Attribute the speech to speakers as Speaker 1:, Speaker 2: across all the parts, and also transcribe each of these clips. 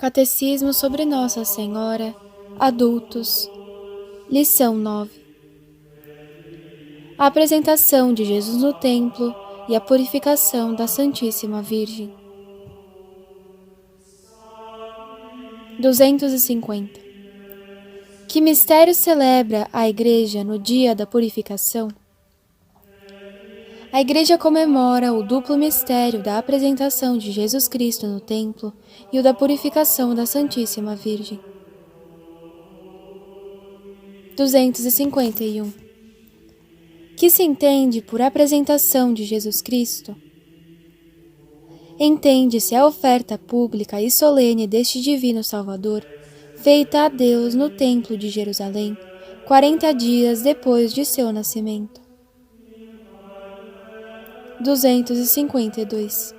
Speaker 1: Catecismo sobre Nossa Senhora, Adultos, Lição 9. A apresentação de Jesus no templo e a purificação da Santíssima Virgem. 250. Que mistério celebra a Igreja no dia da purificação? A Igreja comemora o duplo mistério da apresentação de Jesus Cristo no templo e o da purificação da Santíssima Virgem. 251. Que se entende por apresentação de Jesus Cristo? Entende-se a oferta pública e solene deste Divino Salvador, feita a Deus no Templo de Jerusalém, 40 dias depois de seu nascimento. 252.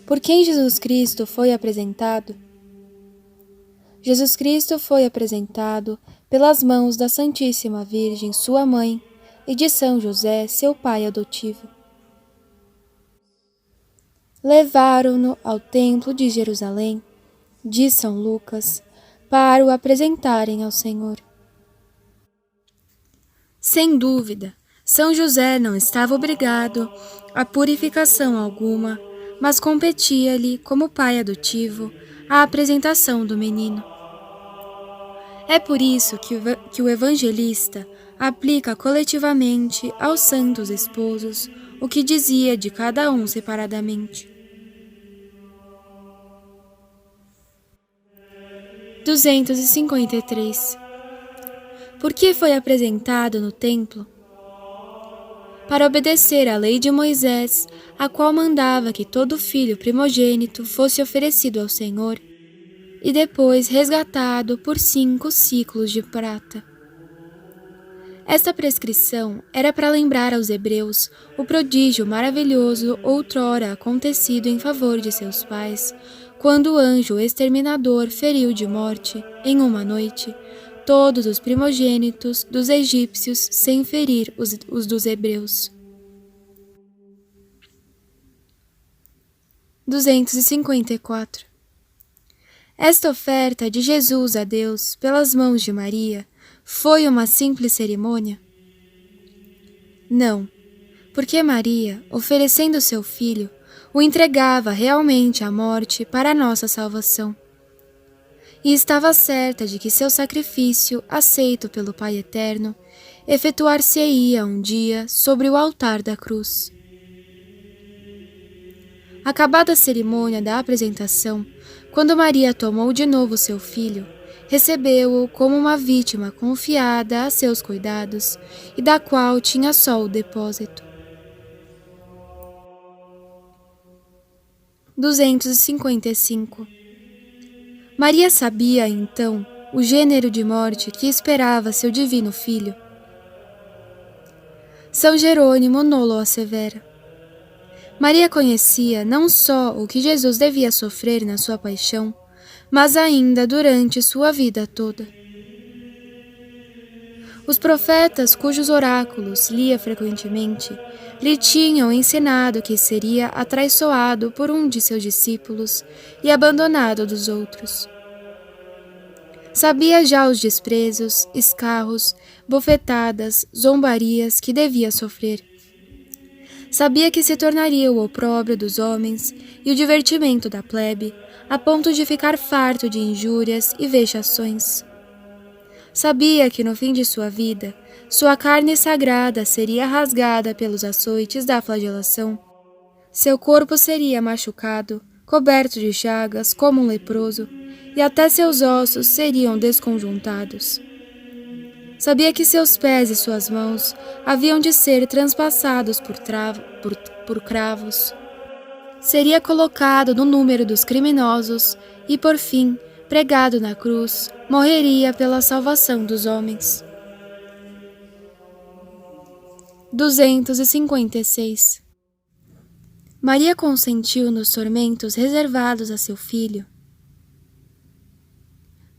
Speaker 1: Por quem Jesus Cristo foi apresentado? Jesus Cristo foi apresentado pelas mãos da Santíssima Virgem, sua mãe, e de São José, seu pai adotivo. Levaram-no ao Templo de Jerusalém, diz São Lucas, para o apresentarem ao Senhor. Sem dúvida, São José não estava obrigado a purificação alguma, mas competia-lhe, como pai adotivo, a apresentação do menino. É por isso que o evangelista aplica coletivamente aos santos esposos o que dizia de cada um separadamente. 253. Por que foi apresentado no templo? Para obedecer à lei de Moisés, a qual mandava que todo filho primogênito fosse oferecido ao Senhor e depois resgatado por 5 ciclos de prata. Esta prescrição era para lembrar aos hebreus o prodígio maravilhoso outrora acontecido em favor de seus pais, quando o anjo exterminador feriu de morte, em uma noite, todos os primogênitos dos egípcios sem ferir os dos hebreus. 254. Esta oferta de Jesus a Deus pelas mãos de Maria foi uma simples cerimônia? Não, porque Maria, oferecendo seu filho, o entregava realmente à morte para a nossa salvação. E estava certa de que seu sacrifício, aceito pelo Pai Eterno, efetuar-se-ia um dia sobre o altar da cruz. Acabada a cerimônia da apresentação, quando Maria tomou de novo seu filho, recebeu-o como uma vítima confiada a seus cuidados e da qual tinha só o depósito. 255. Maria sabia, então, o gênero de morte que esperava seu divino filho? São Jerônimo nolo assevera. Maria conhecia não só o que Jesus devia sofrer na sua paixão, mas ainda durante sua vida toda. Os profetas cujos oráculos lia frequentemente lhe tinham ensinado que seria atraiçoado por um de seus discípulos e abandonado dos outros. Sabia já os desprezos, escarros, bofetadas, zombarias que devia sofrer. Sabia que se tornaria o opróbrio dos homens e o divertimento da plebe, a ponto de ficar farto de injúrias e vexações. Sabia que no fim de sua vida, sua carne sagrada seria rasgada pelos açoites da flagelação. Seu corpo seria machucado, coberto de chagas como um leproso, e até seus ossos seriam desconjuntados. Sabia que seus pés e suas mãos haviam de ser transpassados por cravos. Seria colocado no número dos criminosos e, por fim, pregado na cruz, morreria pela salvação dos homens. 256. Maria consentiu nos tormentos reservados a seu filho.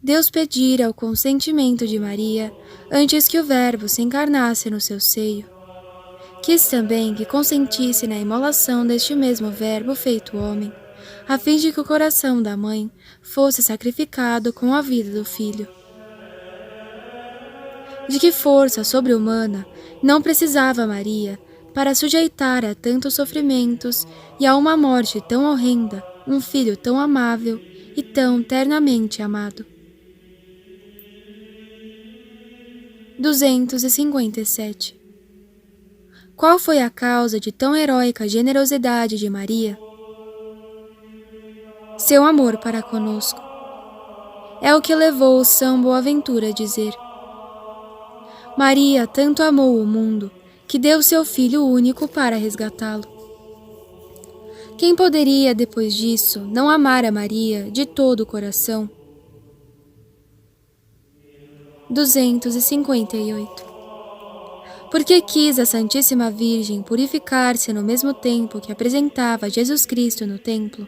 Speaker 1: Deus pedira o consentimento de Maria antes que o Verbo se encarnasse no seu seio. Quis também que consentisse na imolação deste mesmo Verbo feito homem, a fim de que o coração da mãe fosse sacrificado com a vida do filho. De que força sobre-humana não precisava Maria para sujeitar a tantos sofrimentos e a uma morte tão horrenda um filho tão amável e tão ternamente amado. 257. Qual foi a causa de tão heróica generosidade de Maria? Seu amor para conosco. É o que levou São Boaventura a dizer: Maria tanto amou o mundo, que deu seu Filho único para resgatá-lo. Quem poderia, depois disso, não amar a Maria de todo o coração? 258. Porque quis a Santíssima Virgem purificar-se no mesmo tempo que apresentava Jesus Cristo no templo?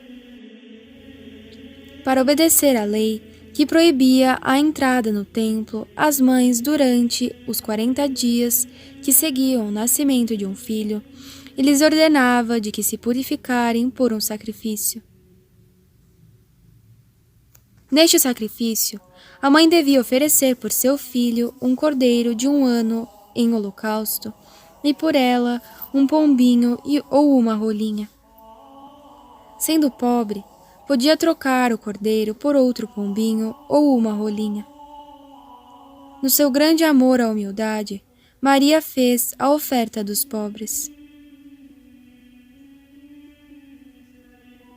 Speaker 1: Para obedecer à lei que proibia a entrada no templo às mães durante os 40 dias que seguiam o nascimento de um filho, e lhes ordenava de que se purificarem por um sacrifício. Neste sacrifício, a mãe devia oferecer por seu filho um cordeiro de 1 ano em holocausto, e por ela um pombinho ou uma rolinha. Sendo pobre, podia trocar o cordeiro por outro pombinho ou uma rolinha. No seu grande amor à humildade, Maria fez a oferta dos pobres.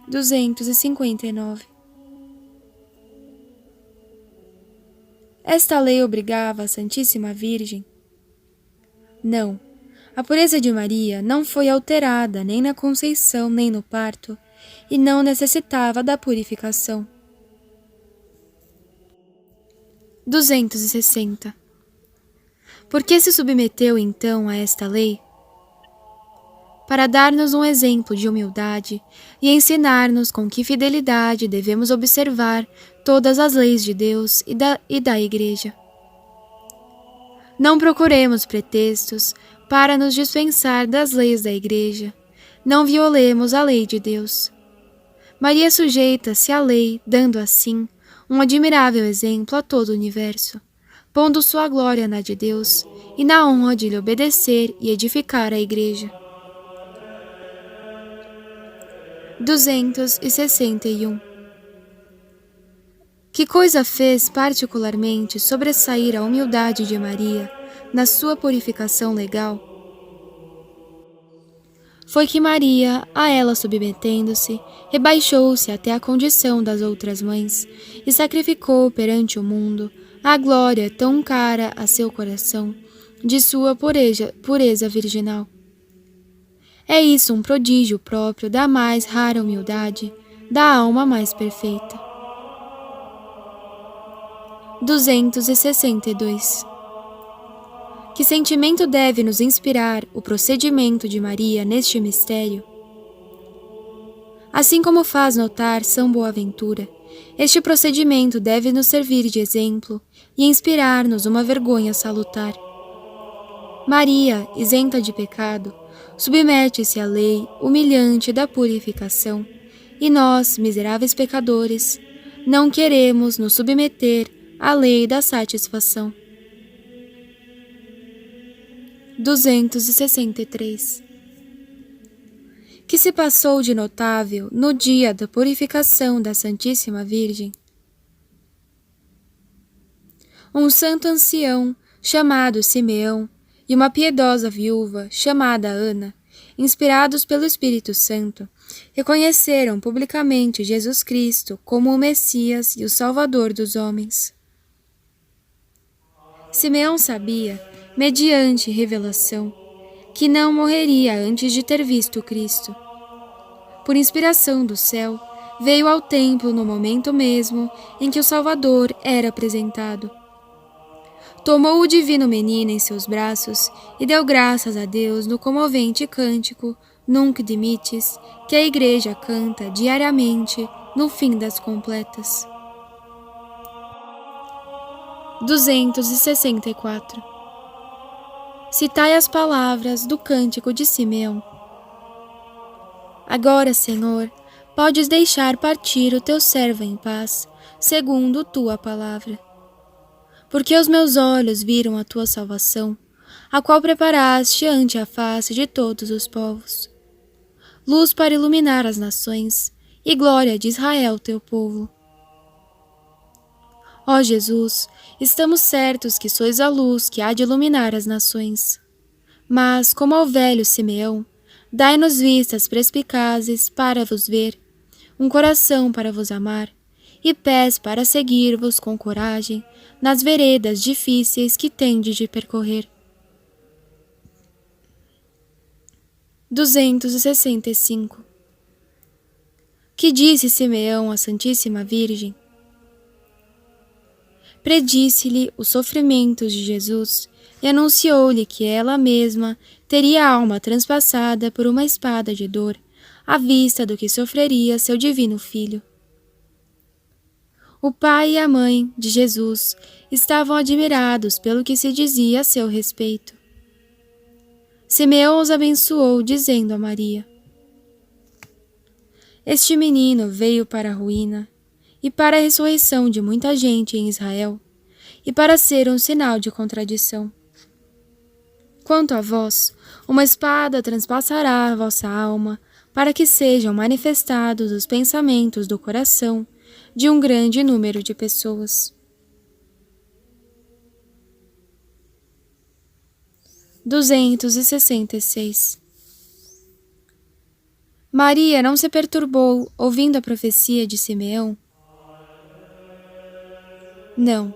Speaker 1: 259. Esta lei obrigava a Santíssima Virgem? Não, a pureza de Maria não foi alterada nem na conceição nem no parto, e não necessitava da purificação. 260. Por que se submeteu então a esta lei? Para dar-nos um exemplo de humildade e ensinar-nos com que fidelidade devemos observar todas as leis de Deus e da Igreja. Não procuremos pretextos para nos dispensar das leis da Igreja. Não violemos a lei de Deus. Maria sujeita-se à lei, dando assim um admirável exemplo a todo o universo, pondo sua glória na de Deus e na honra de lhe obedecer e edificar a Igreja. 261. Que coisa fez particularmente sobressair a humildade de Maria na sua purificação legal? Foi que Maria, a ela submetendo-se, rebaixou-se até a condição das outras mães e sacrificou perante o mundo a glória tão cara a seu coração de sua pureza virginal. É isso um prodígio próprio da mais rara humildade, da alma mais perfeita. 262. Que sentimento deve nos inspirar o procedimento de Maria neste mistério? Assim como faz notar São Boaventura, este procedimento deve nos servir de exemplo e inspirar-nos uma vergonha salutar. Maria, isenta de pecado, submete-se à lei humilhante da purificação, e nós, miseráveis pecadores, não queremos nos submeter à lei da satisfação. 263. Que se passou de notável no dia da purificação da Santíssima Virgem? Um santo ancião, chamado Simeão, e uma piedosa viúva, chamada Ana, inspirados pelo Espírito Santo, reconheceram publicamente Jesus Cristo como o Messias e o Salvador dos homens. Simeão sabia, mediante revelação, que não morreria antes de ter visto Cristo. Por inspiração do céu, veio ao templo no momento mesmo em que o Salvador era apresentado. Tomou o divino menino em seus braços e deu graças a Deus no comovente cântico Nunc Dimittis, que a Igreja canta diariamente no fim das completas. 264. Citai as palavras do cântico de Simeão. Agora, Senhor, podes deixar partir o teu servo em paz, segundo tua palavra. Porque os meus olhos viram a tua salvação, a qual preparaste ante a face de todos os povos. Luz para iluminar as nações, e glória de Israel, teu povo. Ó Jesus, estamos certos que sois a luz que há de iluminar as nações. Mas, como ao velho Simeão, dai-nos vistas perspicazes para vos ver, um coração para vos amar, e pés para seguir-vos com coragem nas veredas difíceis que tendes de percorrer. 265. Que disse Simeão à Santíssima Virgem? Predisse-lhe os sofrimentos de Jesus e anunciou-lhe que ela mesma teria a alma transpassada por uma espada de dor, à vista do que sofreria seu divino Filho. O pai e a mãe de Jesus estavam admirados pelo que se dizia a seu respeito. Simeão os abençoou, dizendo a Maria: Este menino veio para a ruína e para a ressurreição de muita gente em Israel, e para ser um sinal de contradição. Quanto a vós, uma espada transpassará a vossa alma, para que sejam manifestados os pensamentos do coração de um grande número de pessoas. 266. Maria não se perturbou ouvindo a profecia de Simeão? Não,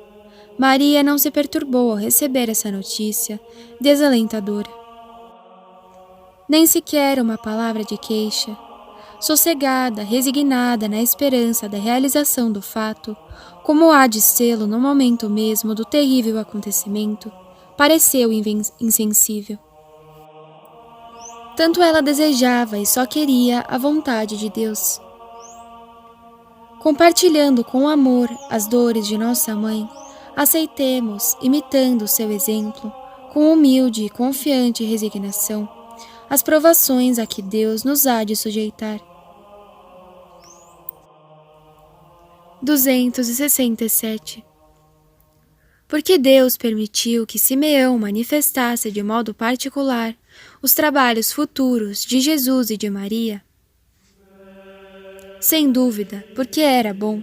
Speaker 1: Maria não se perturbou ao receber essa notícia desalentadora. Nem sequer uma palavra de queixa. Sossegada, resignada na esperança da realização do fato, como há de sê-lo no momento mesmo do terrível acontecimento, pareceu insensível. Tanto ela desejava e só queria a vontade de Deus. Compartilhando com amor as dores de nossa mãe, aceitemos, imitando o seu exemplo, com humilde e confiante resignação, as provações a que Deus nos há de sujeitar. 267. Porque Deus permitiu que Simeão manifestasse de modo particular os trabalhos futuros de Jesus e de Maria? Sem dúvida, porque era bom,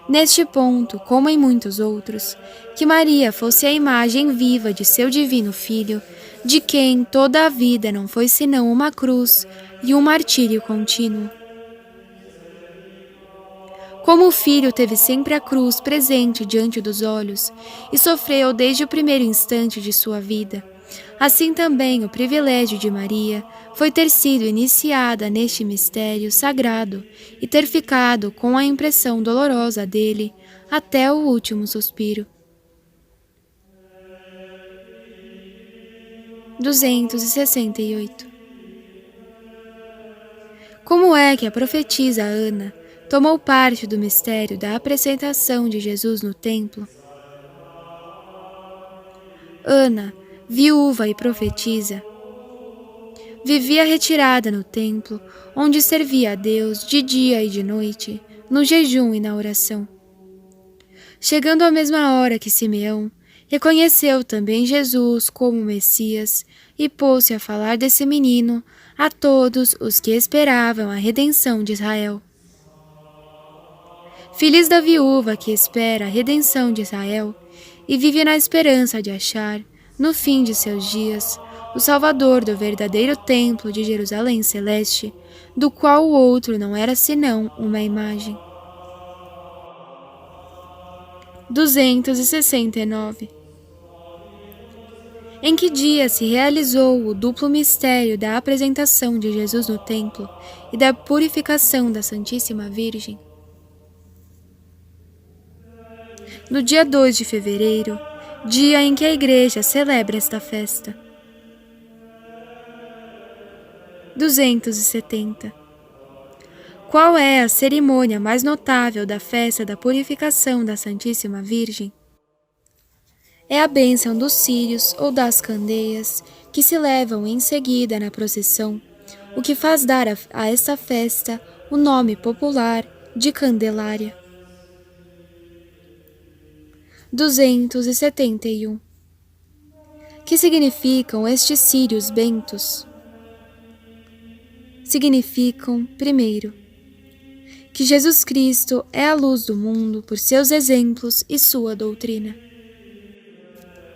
Speaker 1: neste ponto, como em muitos outros, que Maria fosse a imagem viva de seu divino Filho, de quem toda a vida não foi senão uma cruz e um martírio contínuo. Como o Filho teve sempre a cruz presente diante dos olhos e sofreu desde o primeiro instante de sua vida, assim também o privilégio de Maria foi ter sido iniciada neste mistério sagrado e ter ficado com a impressão dolorosa dele até o último suspiro. 268. Como é que a profetisa Ana tomou parte do mistério da apresentação de Jesus no templo? Ana, viúva e profetisa, vivia retirada no templo, onde servia a Deus de dia e de noite, no jejum e na oração. Chegando à mesma hora que Simeão, reconheceu também Jesus como Messias e pôs-se a falar desse menino a todos os que esperavam a redenção de Israel. Feliz da viúva que espera a redenção de Israel e vive na esperança de achar, no fim de seus dias, o Salvador do verdadeiro templo de Jerusalém celeste, do qual o outro não era senão uma imagem. 269. Em que dia se realizou o duplo mistério da apresentação de Jesus no templo e da purificação da Santíssima Virgem? No dia 2 de fevereiro, dia em que a Igreja celebra esta festa. 270. Qual é a cerimônia mais notável da festa da purificação da Santíssima Virgem? É a bênção dos círios ou das candeias, que se levam em seguida na procissão, o que faz dar a esta festa o nome popular de Candelária. 271. Que significam estes círios bentos? Significam, primeiro, que Jesus Cristo é a luz do mundo por seus exemplos e sua doutrina.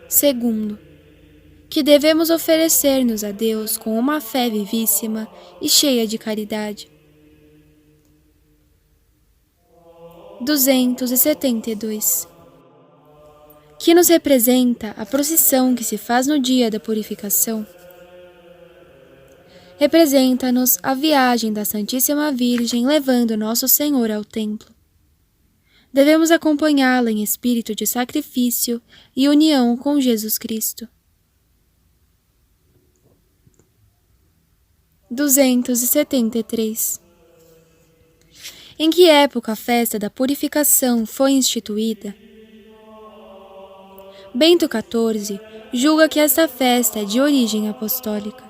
Speaker 1: Segundo, que devemos oferecer-nos a Deus com uma fé vivíssima e cheia de caridade. 272. Que nos representa a procissão que se faz no dia da purificação? Representa-nos a viagem da Santíssima Virgem levando Nosso Senhor ao templo. Devemos acompanhá-la em espírito de sacrifício e união com Jesus Cristo. 273. Em que época a festa da purificação foi instituída? Bento XIV julga que esta festa é de origem apostólica.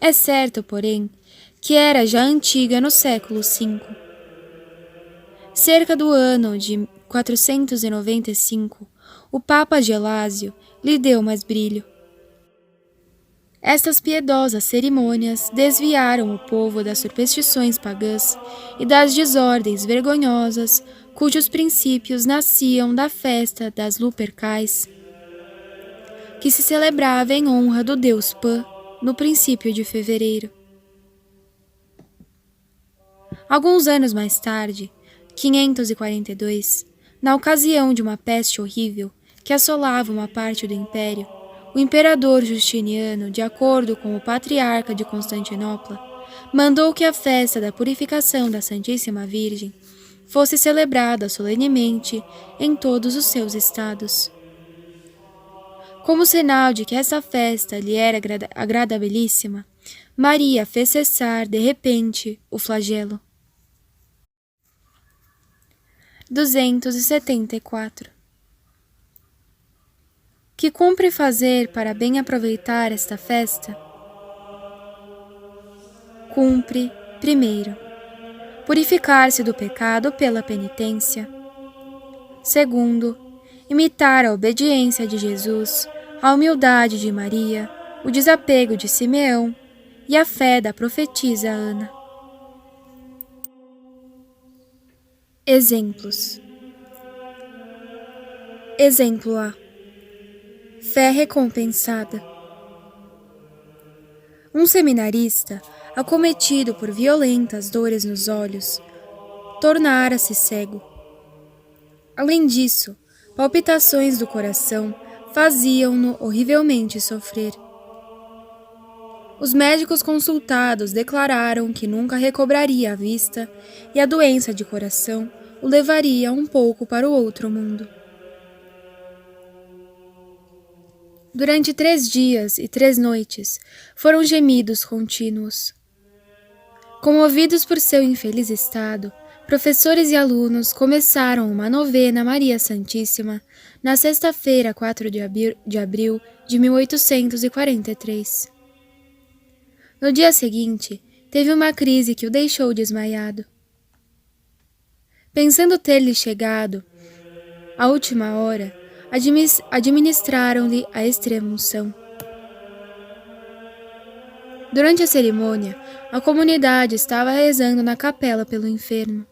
Speaker 1: É certo, porém, que era já antiga no século V. Cerca do ano de 495, o Papa Gelásio lhe deu mais brilho. Estas piedosas cerimônias desviaram o povo das superstições pagãs e das desordens vergonhosas cujos princípios nasciam da festa das Lupercais, que se celebrava em honra do deus Pan no princípio de fevereiro. Alguns anos mais tarde, 542, na ocasião de uma peste horrível que assolava uma parte do império, o imperador Justiniano, de acordo com o patriarca de Constantinopla, mandou que a festa da purificação da Santíssima Virgem fosse celebrada solenemente em todos os seus estados. Como sinal de que essa festa lhe era agradabilíssima, Maria fez cessar de repente o flagelo. 274. Que cumpre fazer para bem aproveitar esta festa? Cumpre, primeiro, purificar-se do pecado pela penitência. Segundo, imitar a obediência de Jesus, a humildade de Maria, o desapego de Simeão e a fé da profetisa Ana. Exemplos. Exemplo A. Fé recompensada. Um seminarista, acometido por violentas dores nos olhos, tornara-se cego. Além disso, palpitações do coração faziam-no horrivelmente sofrer. Os médicos consultados declararam que nunca recobraria a vista e a doença de coração o levaria um pouco para o outro mundo. Durante 3 dias e 3 noites foram gemidos contínuos. Comovidos por seu infeliz estado, professores e alunos começaram uma novena a Maria Santíssima na sexta-feira, 4 de abril de 1843. No dia seguinte, teve uma crise que o deixou desmaiado. Pensando ter-lhe chegado a última hora, administraram-lhe a extrema-unção. Durante a cerimônia, a comunidade estava rezando na capela pelo enfermo.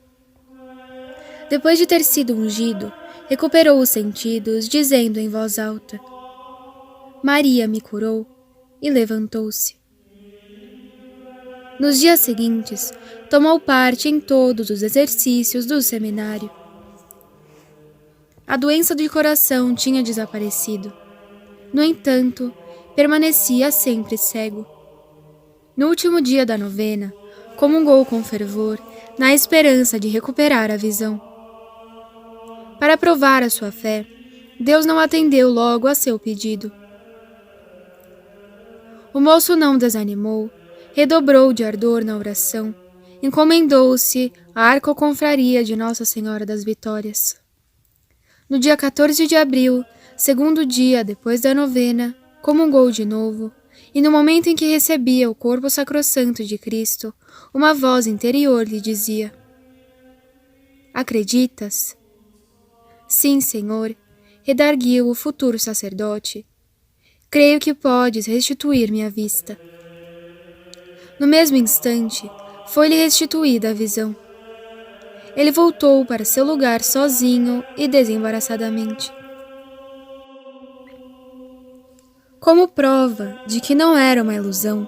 Speaker 1: Depois de ter sido ungido, recuperou os sentidos, dizendo em voz alta: Maria me curou, e levantou-se. Nos dias seguintes, tomou parte em todos os exercícios do seminário. A doença de coração tinha desaparecido. No entanto, permanecia sempre cego. No último dia da novena, comungou com fervor, na esperança de recuperar a visão. Para provar a sua fé, Deus não atendeu logo a seu pedido. O moço não desanimou, redobrou de ardor na oração, encomendou-se à arcoconfraria de Nossa Senhora das Vitórias. No dia 14 de abril, segundo dia depois da novena, comungou de novo E no momento em que recebia o corpo sacrossanto de Cristo, uma voz interior lhe dizia: Acreditas? Sim, Senhor, redarguiu o futuro sacerdote. Creio que podes restituir-me a vista. No mesmo instante, foi-lhe restituída a visão. Ele voltou para seu lugar sozinho e desembaraçadamente. Como prova de que não era uma ilusão,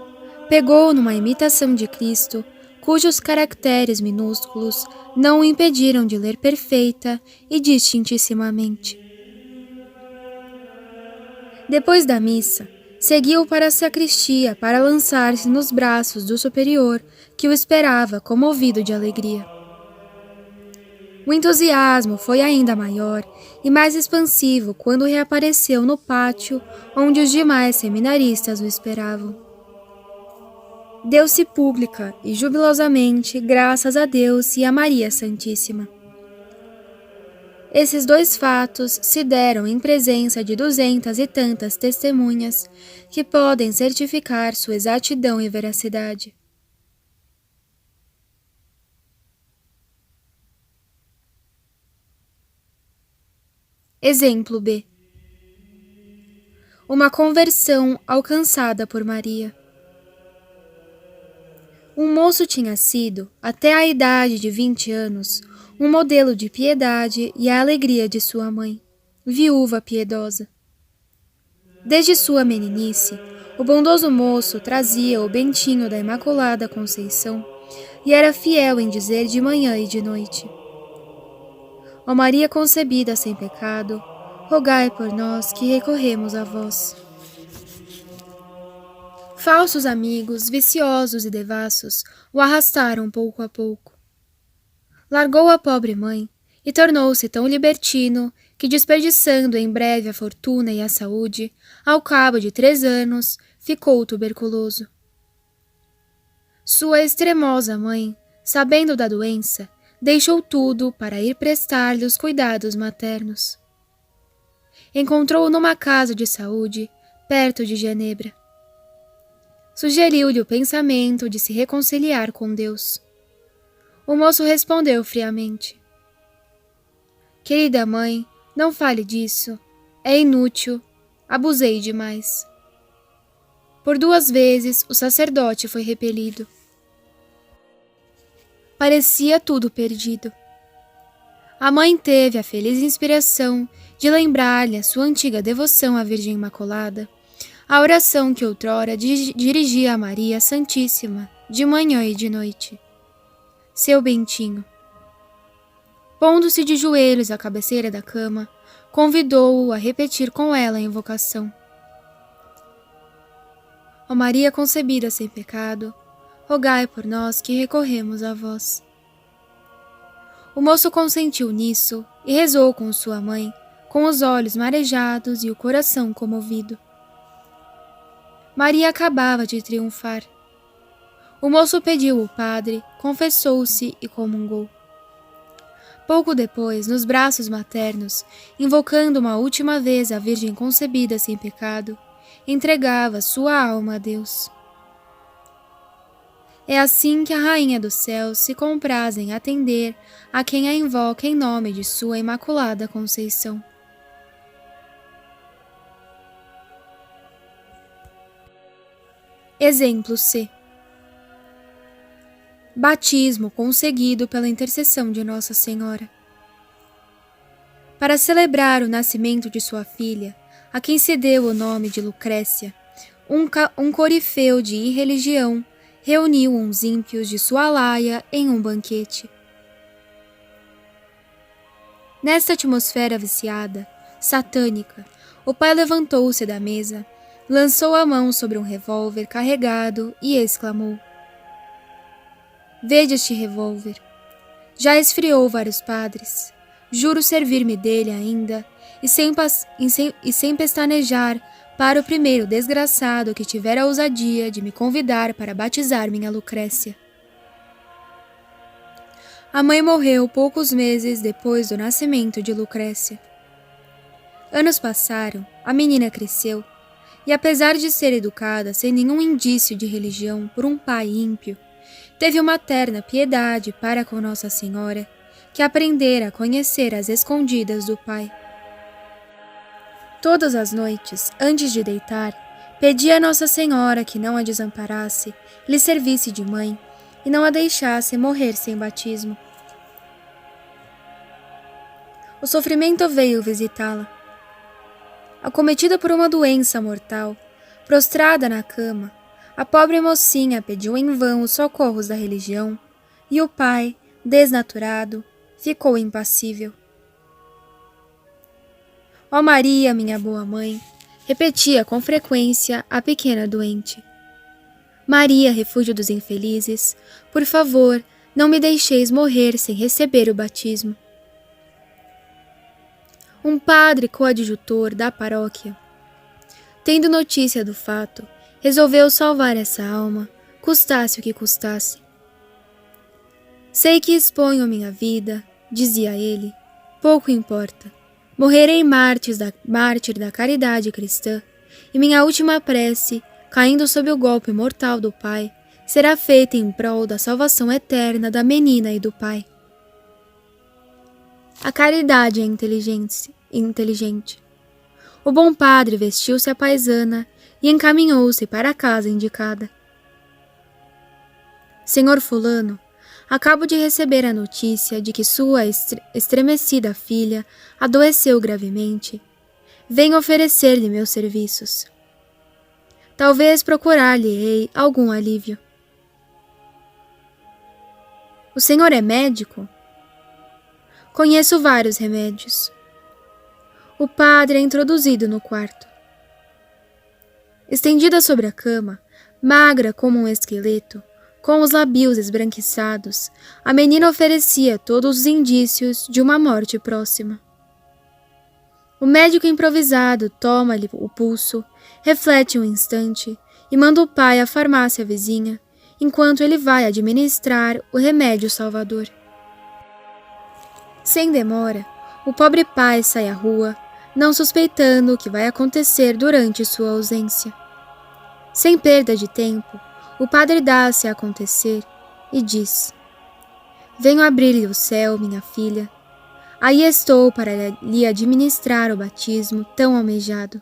Speaker 1: pegou numa imitação de Cristo, cujos caracteres minúsculos não o impediram de ler perfeita e distintissimamente. Depois da missa, seguiu para a sacristia para lançar-se nos braços do superior, que o esperava comovido de alegria. O entusiasmo foi ainda maior e mais expansivo quando reapareceu no pátio onde os demais seminaristas o esperavam. Deu-se pública e jubilosamente graças a Deus e a Maria Santíssima. Esses dois fatos se deram em presença de 200 e tantas testemunhas que podem certificar sua exatidão e veracidade. Exemplo B. Uma conversão alcançada por Maria. Um moço tinha sido, até a idade de 20 anos, um modelo de piedade e a alegria de sua mãe, viúva piedosa. Desde sua meninice, o bondoso moço trazia o bentinho da Imaculada Conceição e era fiel em dizer de manhã e de noite: Ó Maria concebida sem pecado, rogai por nós que recorremos a vós. Falsos amigos, viciosos e devassos, o arrastaram pouco a pouco. Largou a pobre mãe e tornou-se tão libertino que, desperdiçando em breve a fortuna e a saúde, ao cabo de 3 anos, ficou tuberculoso. Sua extremosa mãe, sabendo da doença, deixou tudo para ir prestar-lhe os cuidados maternos. Encontrou-o numa casa de saúde, perto de Genebra. Sugeriu-lhe o pensamento de se reconciliar com Deus. O moço respondeu friamente: Querida mãe, não fale disso. É inútil. Abusei demais. Por 2 vezes o sacerdote foi repelido. Parecia tudo perdido. A mãe teve a feliz inspiração de lembrar-lhe a sua antiga devoção à Virgem Imaculada, a oração que outrora dirigia a Maria Santíssima, de manhã e de noite. Seu bentinho. Pondo-se de joelhos à cabeceira da cama, convidou-o a repetir com ela a invocação. Ó Maria concebida sem pecado, rogai por nós que recorremos a vós. O moço consentiu nisso e rezou com sua mãe, com os olhos marejados e o coração comovido. Maria acabava de triunfar. O moço pediu o padre, confessou-se e comungou. Pouco depois, nos braços maternos, invocando uma última vez a Virgem concebida sem pecado, entregava sua alma a Deus. É assim que a Rainha dos Céus se compraz em atender a quem a invoca em nome de sua Imaculada Conceição. Exemplo C. Batismo conseguido pela intercessão de Nossa Senhora. Para celebrar o nascimento de sua filha, a quem se deu o nome de Lucrécia, um corifeu de irreligião reuniu uns ímpios de sua laia em um banquete. Nesta atmosfera viciada, satânica, o pai levantou-se da mesa, lançou a mão sobre um revólver carregado e exclamou: Vede este revólver. Já esfriou vários padres. Juro servir-me dele ainda, e sem pestanejar, para o primeiro desgraçado que tiver a ousadia de me convidar para batizar minha Lucrécia. A mãe morreu poucos meses depois do nascimento de Lucrécia. Anos passaram, a menina cresceu, e apesar de ser educada sem nenhum indício de religião por um pai ímpio, teve uma terna piedade para com Nossa Senhora, que aprendera a conhecer as escondidas do pai. Todas as noites, antes de deitar, pedia a Nossa Senhora que não a desamparasse, lhe servisse de mãe e não a deixasse morrer sem batismo. O sofrimento veio visitá-la. Acometida por uma doença mortal, prostrada na cama, a pobre mocinha pediu em vão os socorros da religião e o pai, desnaturado, ficou impassível. Ó Maria, minha boa mãe, repetia com frequência a pequena doente. Maria, refúgio dos infelizes, por favor, não me deixeis morrer sem receber o batismo. Um padre coadjutor da paróquia, tendo notícia do fato, resolveu salvar essa alma, custasse o que custasse. Sei que exponho minha vida, dizia ele, pouco importa. Morrerei mártir da caridade cristã, e minha última prece, caindo sob o golpe mortal do Pai, será feita em prol da salvação eterna da menina e do Pai. A caridade é inteligente. O bom padre vestiu-se à paisana e encaminhou-se para a casa indicada. Senhor fulano, acabo de receber a notícia de que sua estremecida filha adoeceu gravemente. Venho oferecer-lhe meus serviços. Talvez procurar-lhe-ei algum alívio. O senhor é médico? Conheço vários remédios. O padre é introduzido no quarto. Estendida sobre a cama, magra como um esqueleto, com os lábios esbranquiçados, a menina oferecia todos os indícios de uma morte próxima. O médico improvisado toma-lhe o pulso, reflete um instante e manda o pai à farmácia vizinha, enquanto ele vai administrar o remédio salvador. Sem demora, o pobre pai sai à rua, não suspeitando o que vai acontecer durante sua ausência. Sem perda de tempo, o padre dá-se a acontecer e diz: venho abrir-lhe o céu, minha filha. Aí estou para lhe administrar o batismo tão almejado.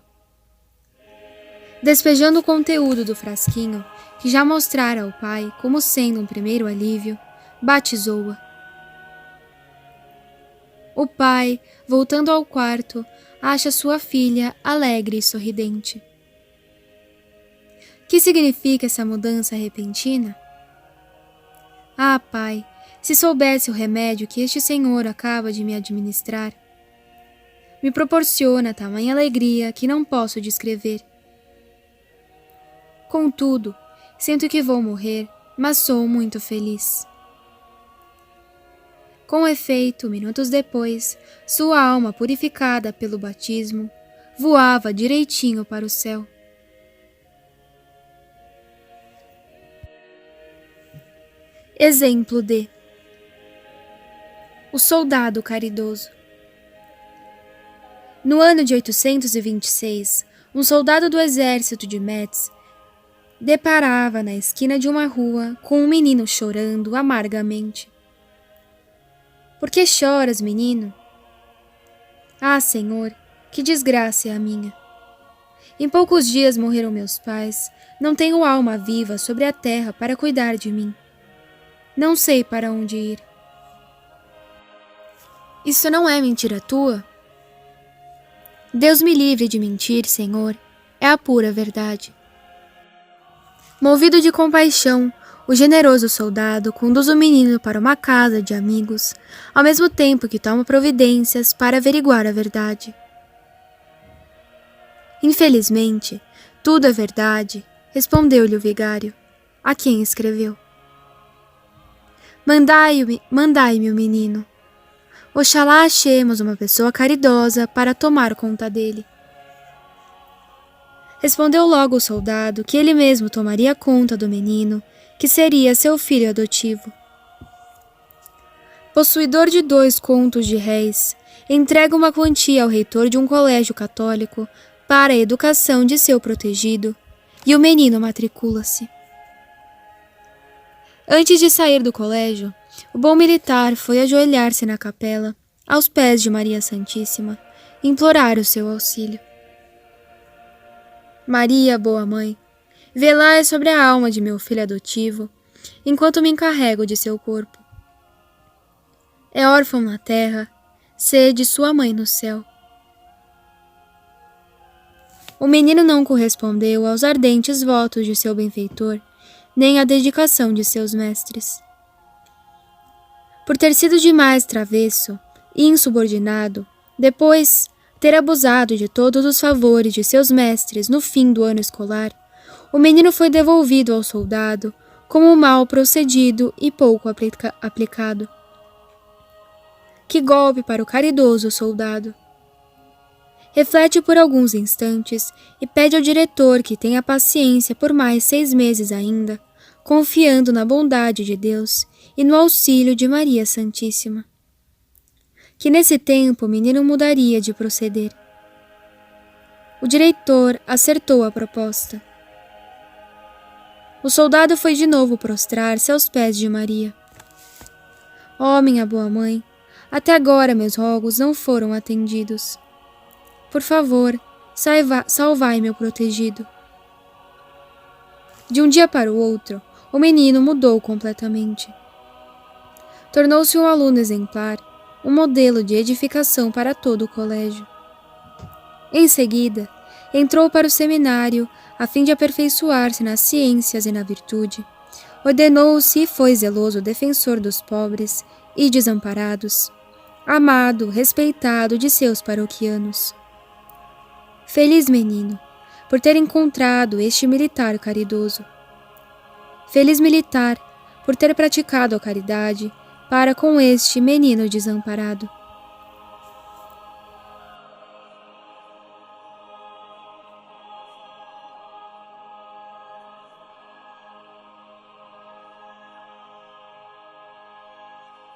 Speaker 1: Despejando o conteúdo do frasquinho, que já mostrara ao pai como sendo um primeiro alívio, batizou-a. O pai, voltando ao quarto, acha sua filha alegre e sorridente. Que significa essa mudança repentina? Ah, pai, se soubesse o remédio que este senhor acaba de me administrar, me proporciona tamanha alegria que não posso descrever. Contudo, sinto que vou morrer, mas sou muito feliz. Com efeito, minutos depois, sua alma purificada pelo batismo voava direitinho para o céu. Exemplo de o soldado caridoso. No ano de 826, um soldado do exército de Metz deparava na esquina de uma rua com um menino chorando amargamente. Por que choras, menino? Ah, Senhor, que desgraça é a minha. Em poucos dias morreram meus pais, não tenho alma viva sobre a terra para cuidar de mim. Não sei para onde ir. Isso não é mentira tua? Deus me livre de mentir, Senhor, é a pura verdade. Movido de compaixão, o generoso soldado conduz o menino para uma casa de amigos, ao mesmo tempo que toma providências para averiguar a verdade. Infelizmente, tudo é verdade, respondeu-lhe o vigário, a quem escreveu. Mandai-me o menino. Oxalá achemos uma pessoa caridosa para tomar conta dele. Respondeu logo o soldado que ele mesmo tomaria conta do menino, que seria seu filho adotivo. Possuidor de 2 contos de réis, entrega uma quantia ao reitor de um colégio católico para a educação de seu protegido, e o menino matricula-se. Antes de sair do colégio, o bom militar foi ajoelhar-se na capela, aos pés de Maria Santíssima, e implorar o seu auxílio. Maria, boa mãe, velai sobre a alma de meu filho adotivo, enquanto me encarrego de seu corpo. É órfão na terra, sede sua mãe no céu. O menino não correspondeu aos ardentes votos de seu benfeitor, nem à dedicação de seus mestres. Por ter sido demais travesso e insubordinado, depois ter abusado de todos os favores de seus mestres no fim do ano escolar, o menino foi devolvido ao soldado como mal procedido e pouco aplicado. Que golpe para o caridoso soldado! Reflete por alguns instantes e pede ao diretor que tenha paciência por mais 6 meses ainda, confiando na bondade de Deus e no auxílio de Maria Santíssima. Que nesse tempo o menino mudaria de proceder. O diretor acertou a proposta. O soldado foi de novo prostrar-se aos pés de Maria. Ó, minha boa mãe, até agora meus rogos não foram atendidos. Por favor, salvai meu protegido. De um dia para o outro, o menino mudou completamente. Tornou-se um aluno exemplar, um modelo de edificação para todo o colégio. Em seguida, entrou para o seminário a fim de aperfeiçoar-se nas ciências e na virtude. Ordenou-se e foi zeloso defensor dos pobres e desamparados, amado, respeitado de seus paroquianos. Feliz menino, por ter encontrado este militar caridoso. Feliz militar, por ter praticado a caridade para com este menino desamparado.